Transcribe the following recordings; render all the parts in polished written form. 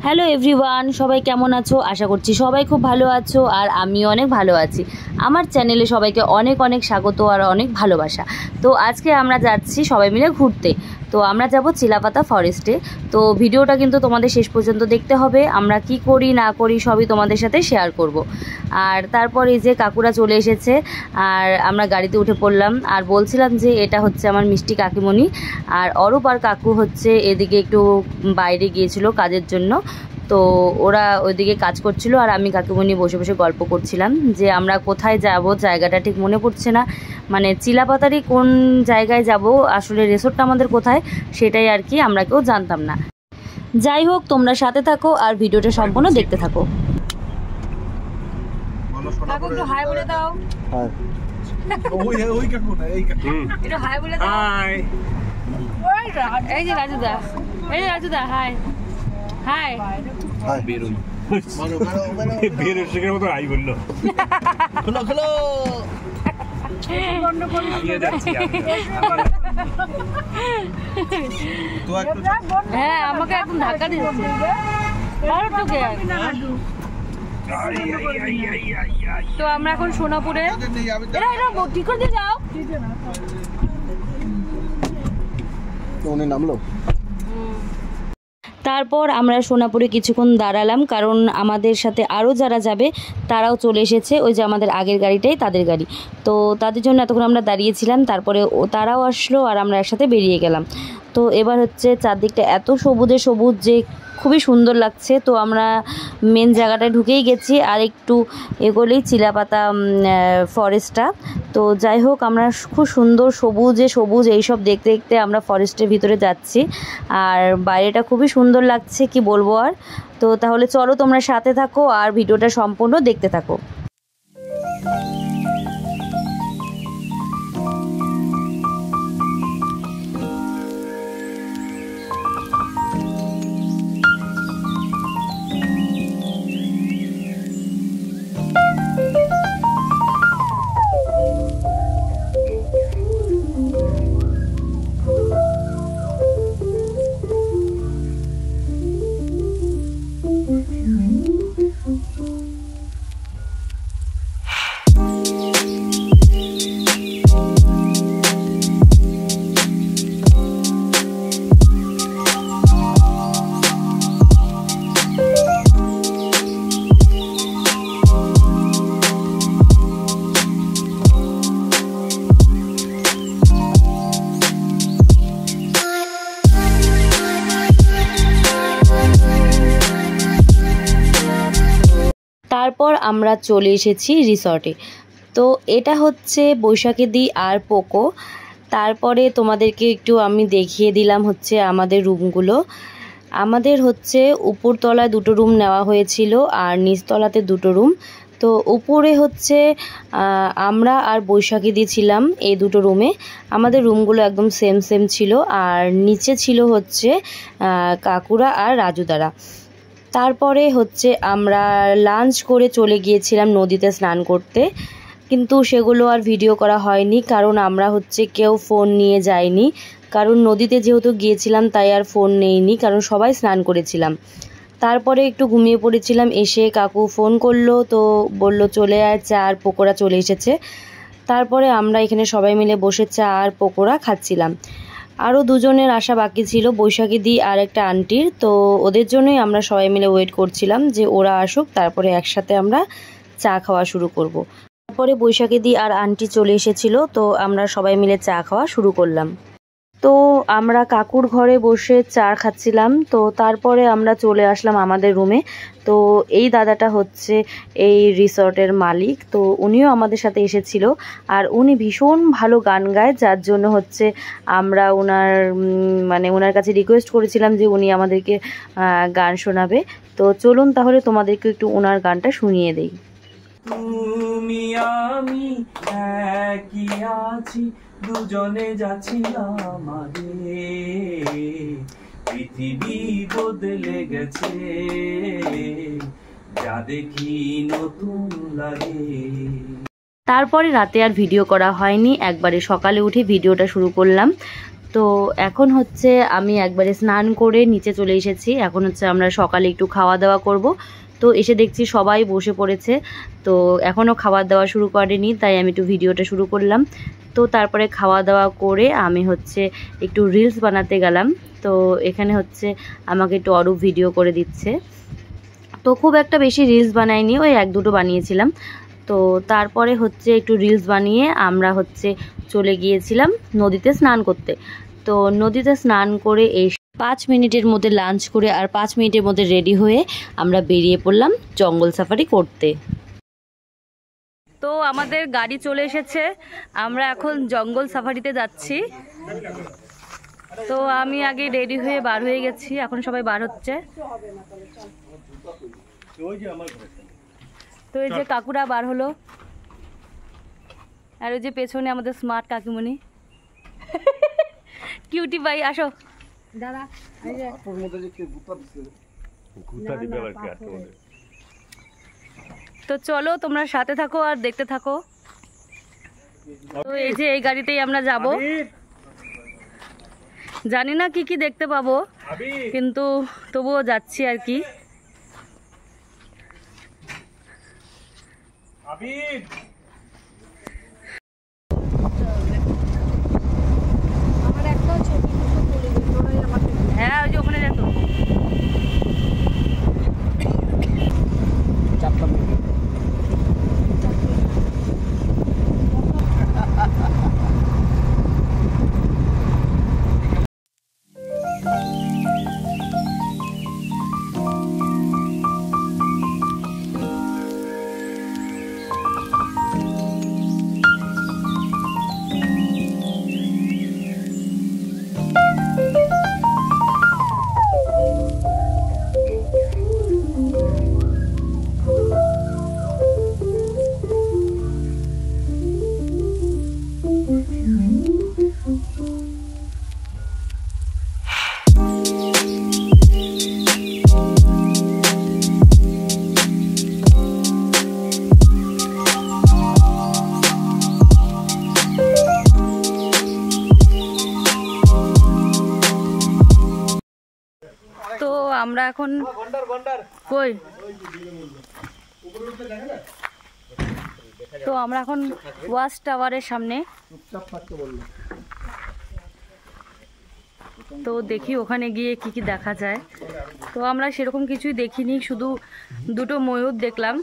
Hello everyone, সবাই কেমন আছো? আশা করছি সবাই খুব ভালো আছো আর আমিও অনেক ভালো আছি। আমার চ্যানেলে সবাইকে অনেক অনেক স্বাগত আর অনেক ভালোবাসা। তো আজকে আমরা যাচ্ছি সবাই মিলে ঘুরতে। তো আমরা যাব চিলাপাতা ফরেস্টে। তো ভিডিওটা কিন্তু তোমাদের শেষ পর্যন্ত দেখতে হবে। আমরা কি করি না করি সবই তোমাদের সাথে শেয়ার করব। আর তারপর এই যে কাকুরা চলে এসেছে আর আমরা গাড়িতে উঠে পড়লাম। আর বলছিলাম যে এটা হচ্ছে আমার মিষ্টি কাকিমণি, আর অরূপ আর কাকু হচ্ছে এদিকে একটু বাইরে গিয়েছিল কাজের জন্য। তো ওরা ওইদিকে কাজ করছিল আর আমি কাকিমণি বসে বসে গল্প করছিলাম যে আমরা কোথায় যাব, জায়গাটা ঠিক মনে পড়ছে না, মানে চিলাপাতারই কোন জায়গায় যাব, আসলে রিসোর্টটা আমাদের কোথায় সেটাই আর কি আমরা কেউ জানতাম না। যাই হোক, তোমরা সাথে থাকো আর ভিডিওটা সম্পূর্ণ দেখতে থাকো। কাকু একটু হাই বলে দাও। হাই। ওই কাকু না, এই কাকু। একটু হাই বলে দাও। হাই। এই যে রাজুদা, এই যে রাজুদা, হাই হাই হাই। বেরোই মারো মারো মারো, বেরো শেখার মতো হাই বললো। খোলো খোলো, বন্ধ করো, আমি যাচ্ছি। হ্যাঁ, আমাকে একদম ধাক্কা দিচ্ছে। মারো তোকে। তো আমরা এখন সোনাপুরে, এরা ঠিক করে দিয়ে যাও। উনি নামলো। তারপর আমরা সোনাপুরে কিছুক্ষণ দাঁড়ালাম, কারণ আমাদের সাথে আরও যারা যাবে তারাও চলে এসেছে, ওই যে আমাদের আগের গাড়িটাই তাদের গাড়ি। তো তাদের জন্য এতক্ষণ আমরা দাঁড়িয়েছিলাম, তারপরে তারাও আসলো আর আমরা একসাথে বেরিয়ে গেলাম। তো এবার হচ্ছে চারদিকটা এত সবুজে সবুজ যে খুবই সুন্দর লাগছে। তো আমরা মেন জায়গাটায় ঢুকেই গেছি, আর একটু এগোলেই চিলাপাতা ফরেস্টটা। তো যাই হোক, আমরা খুব সুন্দর সবুজে সবুজ এইসব দেখতে দেখতে আমরা ফরেস্টের ভিতরে যাচ্ছি, আর বাইরেটা খুবই সুন্দর লাগছে, কি বলবো আর। তো তাহলে চলো তোমরা সাথে থাকো আর ভিডিওটা সম্পূর্ণ দেখতে থাকো। তারপর আমরা চলে এসেছি রিসর্টে। তো এটা হচ্ছে বৈশাখীদি আর পোকো। তারপরে তোমাদেরকে একটু আমি দেখিয়ে দিলাম হচ্ছে আমাদের রুমগুলো। আমাদের হচ্ছে উপরতলায় 2টো রুম নেওয়া হয়েছিল আর নিচতলাতে 2টো রুম। তো উপরে হচ্ছে আমরা আর বৈশাখীদি ছিলাম এই 2টো রুমে। আমাদের রুমগুলো একদম সেম সেম ছিল, আর নিচে ছিল হচ্ছে কাকুরা আর রাজুদারা। তারপরে হচ্ছে আমরা লাঞ্চ করে চলে গিয়েছিলাম নদীতে স্নান করতে, কিন্তু সেগুলো আর ভিডিও করা হয়নি, কারণ আমরা হচ্ছে কেউ ফোন নিয়ে যাইনি, কারণ নদীতে যেহেতু গিয়েছিলাম তাই আর ফোন নেইনি, কারণ সবাই স্নান করেছিলাম। তারপরে একটু ঘুমিয়ে পড়েছিলাম, এসে কাকু ফোন করলো, তো বলল চলে আয়, চা আর পকোড়া চলে এসেছে। তারপরে আমরা এখানে সবাই মিলে বসে চা আর পকোড়া খাচ্ছিলাম। আরও 2জনের আসা বাকি ছিল, বৈশাখীদি আর একটা আন্টির। তো ওদের জন্যই আমরা সবাই মিলে ওয়েট করছিলাম যে ওরা আসুক, তারপরে একসাথে আমরা চা খাওয়া শুরু করব। তারপরে বৈশাখীদি আর আন্টি চলে এসেছিল, তো আমরা সবাই মিলে চা খাওয়া শুরু করলাম। তো আমরা কাকুর ঘরে বসে চা খাচ্ছিলাম। তো তারপরে আমরা চলে আসলাম আমাদের রুমে। তো এই দাদাটা হচ্ছে এই রিসর্টের মালিক, তো উনিও আমাদের সাথে এসেছিল, আর উনি ভীষণ ভালো গান গায়, যার জন্য হচ্ছে আমরা ওনার কাছে রিকোয়েস্ট করেছিলাম যে উনি আমাদেরকে গান শোনাবে। তো চলুন তাহলে তোমাদেরকে একটু ওনার গানটা শুনিয়ে দেই। তুমি আমি একই আছি, দুজনে যাচ্ছিলাম আগে, পৃথিবী বদলে গেছে, যা দেখি নতুন লাগে। তারপরে রাতে আর ভিডিও করা হয়নি, একবারে সকালে উঠে ভিডিওটা শুরু করলাম। তো এখন হচ্ছে আমি একবারে স্নান করে নিচে চলে এসেছি। এখন হচ্ছে আমরা সকালে একটু খাওয়া দাওয়া করব। তো এসে দেখছি সবাই বসে পড়েছে, তো এখনও খাওয়া দাওয়া শুরু করেনি, তাই আমি একটু ভিডিওটা শুরু করলাম। তো তারপরে খাওয়া দাওয়া করে আমি হচ্ছে একটু রিলস বানাতে গেলাম। তো এখানে হচ্ছে আমাকে একটু অরূপ ভিডিও করে দিচ্ছে। তো খুব একটা বেশি রিলস বানাইনি, ওই 1-2টো বানিয়েছিলাম। তো তারপরে হচ্ছে একটু রিলস বানিয়ে আমরা হচ্ছে চলে গিয়েছিলাম নদীতে স্নান করতে। তো নদীতে স্নান করে এই 5 মিনিটের মধ্যে লাঞ্চ করে আর 5 মিনিটের মধ্যে রেডি হয়ে আমরা বেরিয়ে পড়লাম জঙ্গল সাফারি করতে। তো আমাদের গাড়ি চলে এসেছে, আমরা এখন জঙ্গল সাফারিতে যাচ্ছি। তো আমি আগে রেডি হয়ে বার হয়ে গেছি, এখন সবাই বার হচ্ছে। তো এই যে কাকুরা বার হলো, আর ওই যে পেছনে আমাদের স্মার্ট কাকিমণি। কিউটি ভাই আসো দাদা। তো চলো তোমরা সাথে থাকো আর দেখতে থাকো। তো এই যে এই গাড়িতেই আমরা যাব, জানি না কি কি দেখতে পাবো, কিন্তু তবুও যাচ্ছি আর কি। হ্যাঁ ওই যে ওখানে যেত। তো আমরা এখন কই, তো আমরা এখন ওয়াচ টাওয়ারের সামনে। তো দেখি ওখানে গিয়ে কি কি দেখা যায়। তো আমরা সেরকম কিছুই দেখিনি, শুধু 2টো ময়ূর দেখলাম।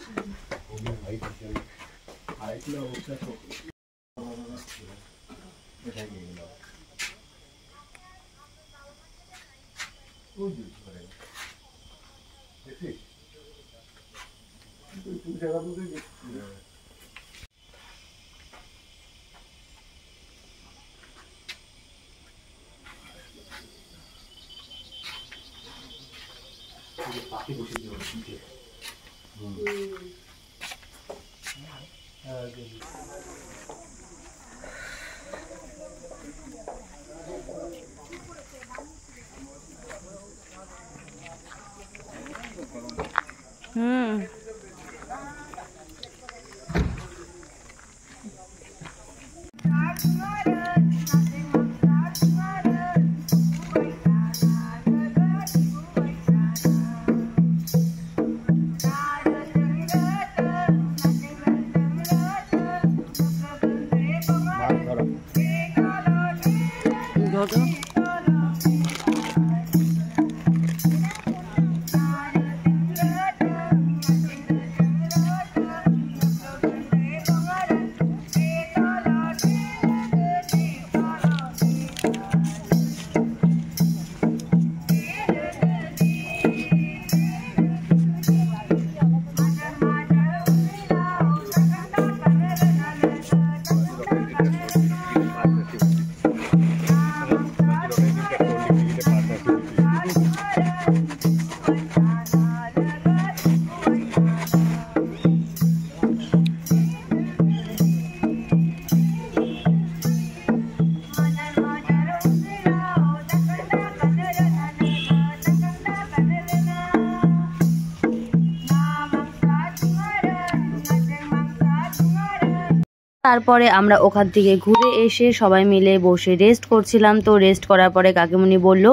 তারপরে আমরা ওখান থেকে ঘুরে এসে সবাই মিলে বসে রেস্ট করছিলাম। তো রেস্ট করার পরে কাকিমুনি বলল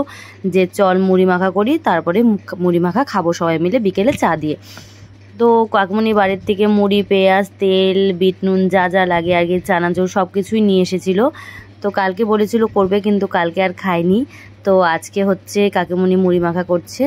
যে চল মুড়ি মাখা করি, তারপরে মুড়ি মাখা খাবো সবাই মিলে বিকেলে চা দিয়ে। তো কাকিমুনি বাড়ির থেকে মুড়ি, পেঁয়াজ, তেল, বিট নুন যা যা লাগে আর কি, চানাচুর সব কিছুই নিয়ে এসেছিলো। তো কালকে বলেছিল করবে, কিন্তু কালকে আর খাইনি। তো আজকে হচ্ছে কাকিমুনি মুড়ি মাখা করছে।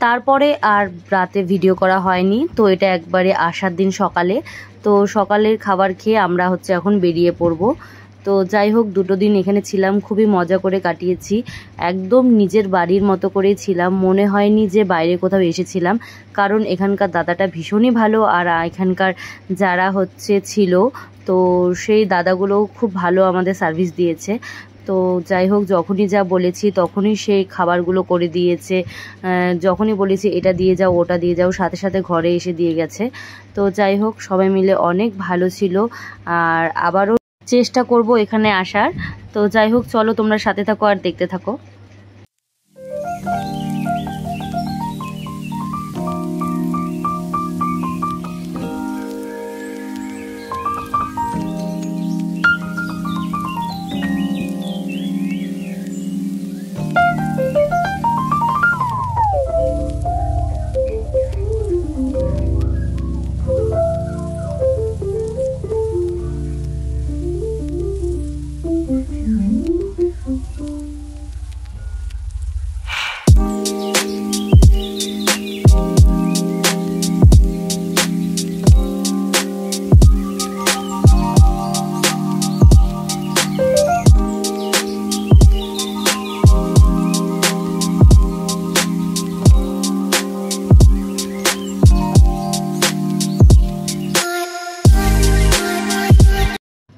তারপরে আর রাতে ভিডিও করা হয়নি। তো এটা একবারে আসার দিন সকালে। তো সকালের খাবার খেয়ে আমরা হচ্ছে এখন বেরিয়ে পড়ব। তো যাই হোক, 2 দিন এখানে ছিলাম, খুবই মজা করে কাটিয়েছি। একদম নিজের বাড়ির মতো করেই ছিলাম, মনে হয়নি যে বাইরে কোথাও এসেছিলাম। কারণ এখানকার দাদাটা ভীষণই ভালো, আর এখানকার যারা হচ্ছে ছিল, তো সেই দাদাগুলো খুব ভালো আমাদের সার্ভিস দিয়েছে। তো যাই হোক, যখনই যা বলেছি তখনই সেই খাবারগুলো করে দিয়েছে। যখনই বলেছি এটা দিয়ে যাও, ওটা দিয়ে যাও, সাথে সাথে ঘরে এসে দিয়ে গেছে। তো যাই হোক, সবাই মিলে অনেক ভালো ছিল। আর আবারও চেষ্টা করব এখানে আসার। তো যাই হোক, চলো তোমরা সাথে থাকো আর দেখতে থাকো।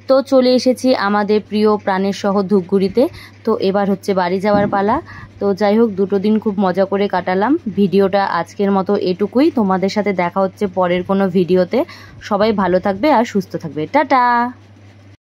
তো চলে এসেছি আমাদের প্রিয় প্রাণের শহর ধূপগুড়িতে। তো এবার হচ্ছে বাড়ি যাওয়ার পালা। তো যাই হোক, 2 দিন খুব মজা করে কাটালাম। ভিডিওটা আজকের মতো এটুকুই। তোমাদের সাথে দেখা হচ্ছে পরের কোনো ভিডিওতে। সবাই ভালো থাকবে আর সুস্থ থাকবে। টাটা।